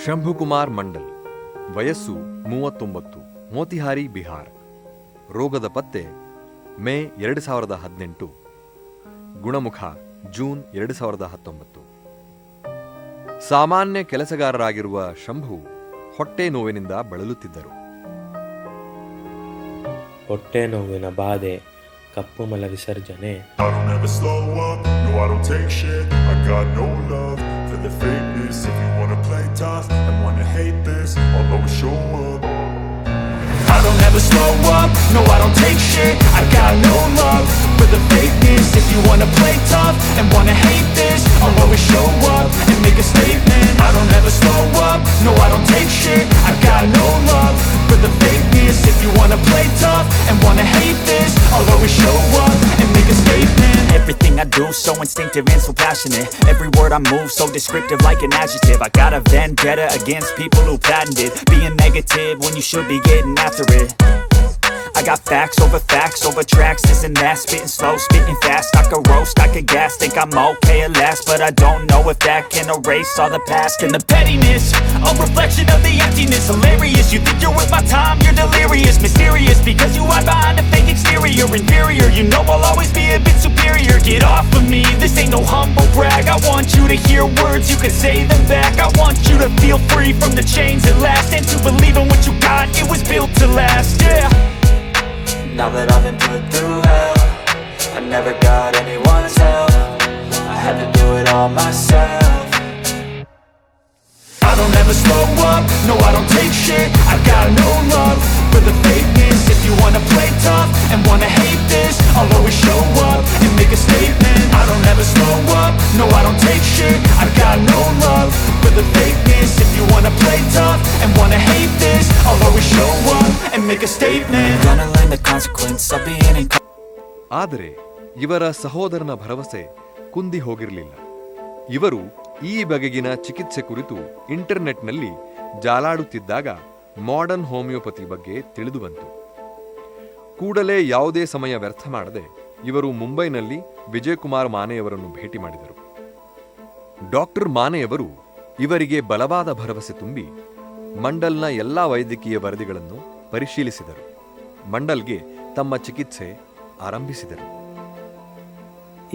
ಶಂಭುಕುಮಾರ್ ಮಂಡಲ್, ವಯಸ್ಸು 39, ಮೋತಿಹಾರಿ, ಬಿಹಾರ್. ರೋಗದ ಪತ್ತೆ ಮೇ 2018, ಗುಣಮುಖ ಜೂನ್ 2019. ಸಾಮಾನ್ಯ ಕೆಲಸಗಾರರಾಗಿರುವ ಶಂಭು ಹೊಟ್ಟೆ ನೋವಿನಿಂದ ಬಳಲುತ್ತಿದ್ದರು. ಹೊಟ್ಟೆ ನೋವಿನ ಬಾಧೆ, ಕಪ್ಪು ಮಲ ವಿಸರ್ಜನೆ. I don't ever slow up, no I don't take shit. I got no love for the fakeness. If you wanna play tough and wanna hate this, I'll always show up and make a statement. I don't ever slow up, no I don't take shit. I got no love for the fakeness. If you wanna play tough and wanna hate this, I'll always show up and make a statement. Everything I do so instinctive and so passionate. Every word I move so descriptive like an adjective. I got a vendetta against people who patented being negative when you should be getting after it. I got facts over tracks, this and that. Spitting slow, spitting fast. I could roast, I could gas. Think I'm okay at last, but I don't know if that can erase all the past. And the pettiness, a reflection of the emptiness. Hilarious, you think you're worth my time, you're delirious. Mysterious, because you hide behind a fake exterior. Inferior, you know I'll always be a bit superior. Get off of me, this ain't no humble brag. I want you to hear words, you can say them back. I want you to feel free from the chains at last, and to believe in what you got, it was built to last, yeah. Now that I've been put through hell, I never got anyone's help. I had to do it all myself. I don't ever slow up, no I don't take shit. I got no love for the fakeness. If you wanna play tough and wanna hate this, I'll always show up and make a statement. I don't ever slow up, no I don't take shit. I got no love for the fakeness. If you wanna play tough and wanna hate this, I'll always show up and make a statement. Gonna learn the consequence of being in. ಆದರೆ ಇವರ ಸಹೋದರನ ಭರವಸೆ ಕುಂದಿ ಹೋಗಿರಲಿಲ್ಲ. ಇವರು ಈ ಬಗೆಗಿನ ಚಿಕಿತ್ಸೆ ಕುರಿತು ಇಂಟರ್ನೆಟ್ನಲ್ಲಿ ಜಾಲಾಡುತ್ತಿದ್ದಾಗ modern homeopathy ಬಗ್ಗೆ ತಿಳಿದು ಬಂತು. ಕೂಡಲೇ ಯಾವುದೇ ಸಮಯ ವ್ಯರ್ಥ ಮಾಡದೆ ಇವರು ಮುಂಬೈನಲ್ಲಿ ವಿಜಯಕುಮಾರ್ ಮಾನೆಯವರನ್ನು ಭೇಟಿ ಮಾಡಿದರು. ಡಾಕ್ಟರ್ ಮಾನೆಯವರು ಇವರಿಗೆ ಬಲವಾದ ಭರವಸೆ ತುಂಬಿ ಮಂಡಲ್ನ ಎಲ್ಲಾ ವೈದ್ಯಕೀಯ ವರದಿಗಳನ್ನು ಪರಿಶೀಲಿಸಿದರು. ಮಂಡಲ್ಗೆ ತಮ್ಮ ಚಿಕಿತ್ಸೆ ಆರಂಭಿಸಿದರು.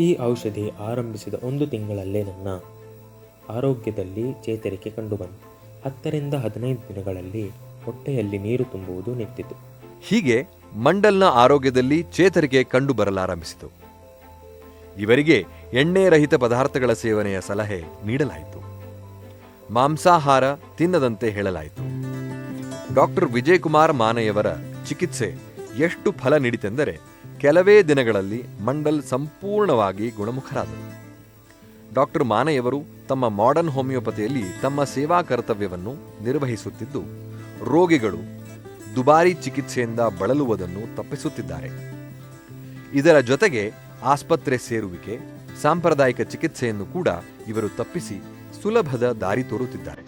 ಈ ಔಷಧಿ ಆರಂಭಿಸಿದ 1 ತಿಂಗಳಲ್ಲೇ ನನ್ನ ಆರೋಗ್ಯದಲ್ಲಿ ಚೇತರಿಕೆ ಕಂಡುಬಂತು. 10ರಿಂದ 15 ದಿನಗಳಲ್ಲಿ ಹೊಟ್ಟೆಯಲ್ಲಿ ನೀರು ತುಂಬುವುದು ನಿಂತಿತು. ಹೀಗೆ ಮಂಡಲ್ನ ಆರೋಗ್ಯದಲ್ಲಿ ಚೇತರಿಕೆ ಕಂಡು ಬರಲಾರಂಭಿಸಿತು. ಇವರಿಗೆ ಎಣ್ಣೆ ರಹಿತ ಪದಾರ್ಥಗಳ ಸೇವನೆಯ ಸಲಹೆ ನೀಡಲಾಯಿತು. ಮಾಂಸಾಹಾರ ತಿನ್ನದಂತೆ ಹೇಳಲಾಯಿತು. ಡಾಕ್ಟರ್ ವಿಜಯಕುಮಾರ್ ಮಾನೆಯವರ ಚಿಕಿತ್ಸೆ ಎಷ್ಟು ಫಲ ನೀಡಿತೆಂದರೆ ಕೆಲವೇ ದಿನಗಳಲ್ಲಿ ಮಂಡಲ್ ಸಂಪೂರ್ಣವಾಗಿ ಗುಣಮುಖರಾದರು. ಡಾಕ್ಟರ್ ಮಾನೆಯವರು ತಮ್ಮ ಮಾಡರ್ನ್ ಹೋಮಿಯೋಪತಿಯಲ್ಲಿ ತಮ್ಮ ಸೇವಾ ಕರ್ತವ್ಯವನ್ನು ನಿರ್ವಹಿಸುತ್ತಿದ್ದು ರೋಗಿಗಳು ದುಬಾರಿ ಚಿಕಿತ್ಸೆಯಿಂದ ಬಳಲುವುದನ್ನು ತಪ್ಪಿಸುತ್ತಿದ್ದಾರೆ. ಇದರ ಜೊತೆಗೆ ಆಸ್ಪತ್ರೆ ಸೇರುವಿಕೆ, ಸಾಂಪ್ರದಾಯಿಕ ಚಿಕಿತ್ಸೆಯನ್ನು ಕೂಡ ಇವರು ತಪ್ಪಿಸಿ ಸುಲಭದ ದಾರಿ ತೋರುತ್ತಿದ್ದಾರೆ.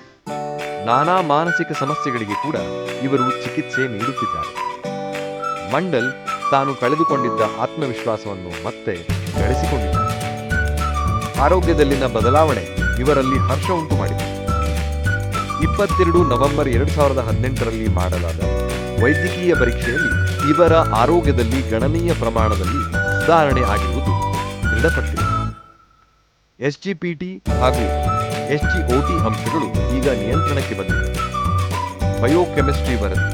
ನಾನಾ ಮಾನಸಿಕ ಸಮಸ್ಯೆಗಳಿಗೆ ಕೂಡ ಇವರು ಚಿಕಿತ್ಸೆ ನೀಡುತ್ತಿದ್ದಾರೆ. ಮಂಡಲ್ ತಾನು ಕಳೆದುಕೊಂಡಿದ್ದ ಆತ್ಮವಿಶ್ವಾಸವನ್ನು ಮತ್ತೆ ಗಳಿಸಿಕೊಂಡಿದ್ದಾರೆ. ಆರೋಗ್ಯದಲ್ಲಿನ ಬದಲಾವಣೆ ಇವರಲ್ಲಿ ಹರ್ಷ ಉಂಟು ಮಾಡಿದೆ. 22 ನವೆಂಬರ್ 2018ರಲ್ಲಿ ಮಾಡಲಾದ ವೈದ್ಯಕೀಯ ಪರೀಕ್ಷೆಯಲ್ಲಿ ಇವರ ಆರೋಗ್ಯದಲ್ಲಿ ಗಣನೀಯ ಪ್ರಮಾಣದಲ್ಲಿ ಸುಧಾರಣೆ ಆಗಿರುವುದು ದೃಢಪಟ್ಟಿದೆ. SGPT ಹಾಗೂ SGOT ಅಂಶಗಳು ಈಗ ನಿಯಂತ್ರಣಕ್ಕೆ ಬಂದಿವೆ. ಬಯೋಕೆಮಿಸ್ಟ್ರಿ ವರದಿ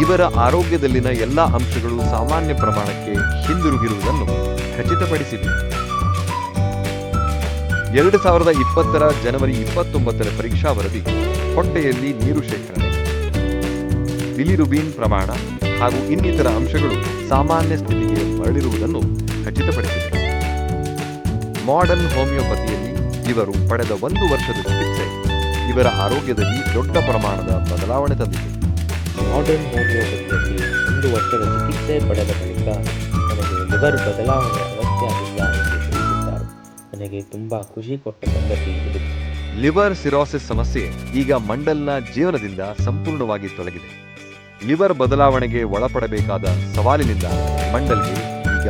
ಇವರ ಆರೋಗ್ಯದಲ್ಲಿನ ಎಲ್ಲ ಅಂಶಗಳು ಸಾಮಾನ್ಯ ಪ್ರಮಾಣಕ್ಕೆ ಹಿಂದಿರುಗಿರುವುದನ್ನು ಖಚಿತಪಡಿಸಿದೆ. 2020ರ ಜನವರಿ 29ರ ಪರೀಕ್ಷಾ ವರದಿ ಹೊಟ್ಟೆಯಲ್ಲಿ ನೀರು ಶೇಖರಣೆ, ಬಿಲಿರುಬಿನ್ ಪ್ರಮಾಣ ಹಾಗೂ ಇನ್ನಿತರ ಅಂಶಗಳು ಸಾಮಾನ್ಯ ಸ್ಥಿತಿಗೆ ಮರಳಿರುವುದನ್ನು ಖಚಿತಪಡಿಸಿದೆ. ಮಾಡರ್ನ್ ಹೋಮಿಯೋಪತಿಯಲ್ಲಿ ಇವರು ಪಡೆದ 1 ವರ್ಷದ ಚಿಕಿತ್ಸೆ ಇವರ ಆರೋಗ್ಯದಲ್ಲಿ ದೊಡ್ಡ ಪ್ರಮಾಣದ ಬದಲಾವಣೆ ತಂದಿದೆ. ಮಾಡರ್ನ್ ಹೋಮಿಯೋಪತಿಯಲ್ಲಿ 1 ವರ್ಷದ ಚಿಕಿತ್ಸೆ ಪಡೆದ ಬಳಿಕ ನನಗೆ ಲಿವರ್ ಬದಲಾವಣೆ ಅಗತ್ಯ ಆಗಿಲ್ಲ ಎಂದು ತಿಳಿಸಿದ್ದಾರೆ. ನನಗೆ ತುಂಬಾ ಖುಷಿ ಕೊಟ್ಟ ಸಂಗತಿ ಇದು. ಲಿವರ್ ಸಿರೋಸಿಸ್ ಸಮಸ್ಯೆ ಈಗ ಮಂಡಲ್ನ ಜೀವನದಿಂದ ಸಂಪೂರ್ಣವಾಗಿ ತೊಲಗಿದೆ. ಲಿವರ್ ಬದಲಾವಣೆಗೆ ಒಳಪಡಬೇಕಾದ ಸವಾಲಿನಿಂದ ಮಂಡಲ್ಗೆ ಈಗ